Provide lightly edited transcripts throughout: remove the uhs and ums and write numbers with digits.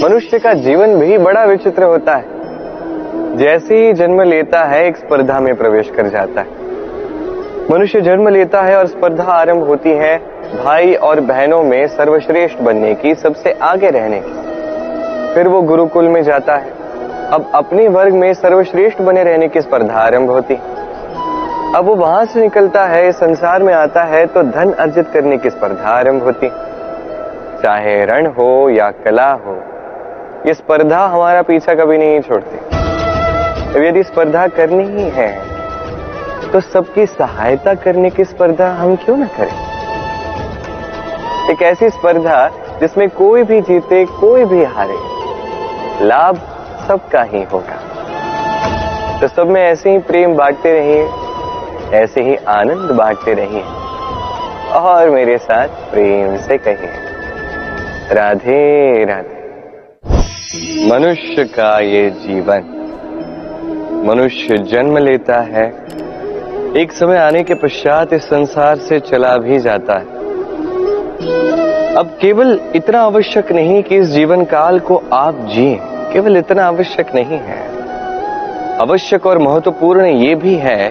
मनुष्य का जीवन भी बड़ा विचित्र होता है। जैसे ही जन्म लेता है एक स्पर्धा में प्रवेश कर जाता है। मनुष्य जन्म लेता है और स्पर्धा आरंभ होती है भाई और बहनों में सर्वश्रेष्ठ बनने की, सबसे आगे रहने की। फिर वो गुरुकुल में जाता है। अब अपने वर्ग में सर्वश्रेष्ठ बने रहने की स्पर्धा आरंभ होती है। अब वो वहां से निकलता है, संसार में आता है तो धन अर्जित करने की स्पर्धा आरंभ होती है। चाहे रण हो या कला हो, ये स्पर्धा हमारा पीछा कभी नहीं छोड़ती। अब यदि स्पर्धा करनी ही है तो सबकी सहायता करने की स्पर्धा हम क्यों ना करें। एक ऐसी स्पर्धा जिसमें कोई भी जीते कोई भी हारे, लाभ सबका ही होगा। तो सब में ऐसे ही प्रेम बांटते रहिए, ऐसे ही आनंद बांटते रहिए और मेरे साथ प्रेम से कहिए राधे राधे। मनुष्य का ये जीवन, मनुष्य जन्म लेता है, एक समय आने के पश्चात इस संसार से चला भी जाता है। अब केवल इतना आवश्यक नहीं कि इस जीवन काल को आप जिए, केवल इतना आवश्यक नहीं है। आवश्यक और महत्वपूर्ण ये भी है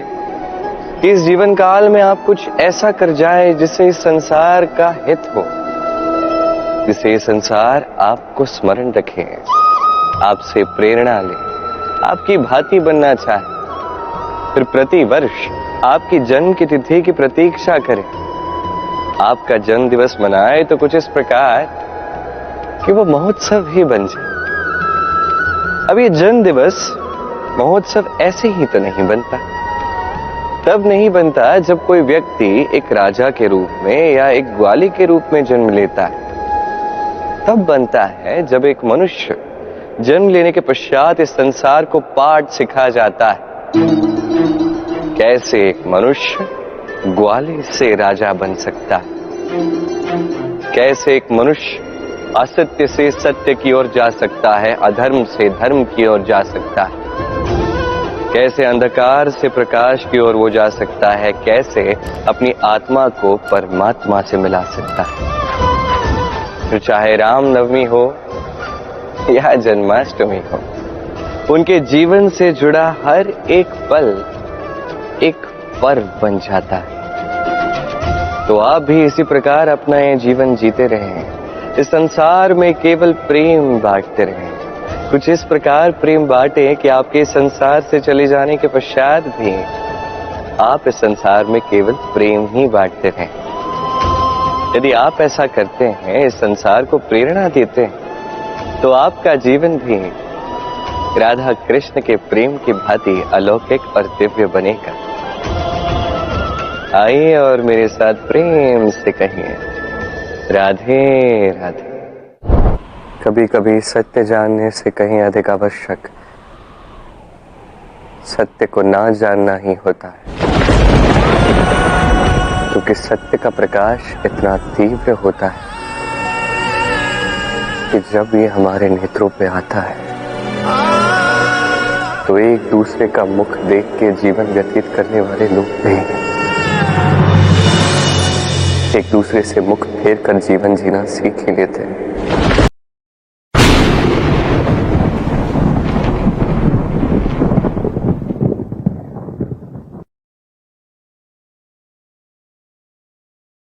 कि इस जीवन काल में आप कुछ ऐसा कर जाए जिससे इस संसार का हित हो, जिससे ये संसार आपको स्मरण रखे, आपसे प्रेरणा ले, आपकी भांति बनना चाहे, फिर प्रति वर्ष आपकी जन्म की तिथि की प्रतीक्षा करें, आपका जन्म दिवस मनाए तो कुछ इस प्रकार कि वो महोत्सव ही बन जाए। अब ये जन्म दिवस महोत्सव ऐसे ही तो नहीं बनता। तब नहीं बनता जब कोई व्यक्ति एक राजा के रूप में या एक ग्वाली के रूप में जन्म लेता है। तब बनता है जब एक मनुष्य जन्म लेने के पश्चात इस संसार को पाठ सिखा जाता है। कैसे एक मनुष्य ग्वाले से राजा बन सकता है, कैसे एक मनुष्य असत्य से सत्य की ओर जा सकता है, अधर्म से धर्म की ओर जा सकता है, कैसे अंधकार से प्रकाश की ओर वो जा सकता है, कैसे अपनी आत्मा को परमात्मा से मिला सकता है। फिर चाहे रामनवमी हो या जन्माष्टमी हो, उनके जीवन से जुड़ा हर एक पल एक पर्व बन जाता है। तो आप भी इसी प्रकार अपना ये जीवन जीते रहें, इस संसार में केवल प्रेम बांटते रहें। कुछ इस प्रकार प्रेम बांटे कि आपके संसार से चले जाने के पश्चात भी आप इस संसार में केवल प्रेम ही बांटते रहें। यदि आप ऐसा करते हैं, इस संसार को प्रेरणा देते हैं, तो आपका जीवन भी राधा कृष्ण के प्रेम की भांति अलौकिक और दिव्य बनेगा। आइए और मेरे साथ प्रेम से कहिए राधे राधे। कभी कभी सत्य जानने से कहीं अधिक आवश्यक सत्य को ना जानना ही होता है, क्योंकि सत्य का प्रकाश इतना तीव्र होता है कि जब ये हमारे नेत्रों पे आता है तो एक दूसरे का मुख देख के जीवन व्यतीत करने वाले लोग भी एक दूसरे से मुख फेर कर जीवन जीना सीख ही लेते हैं।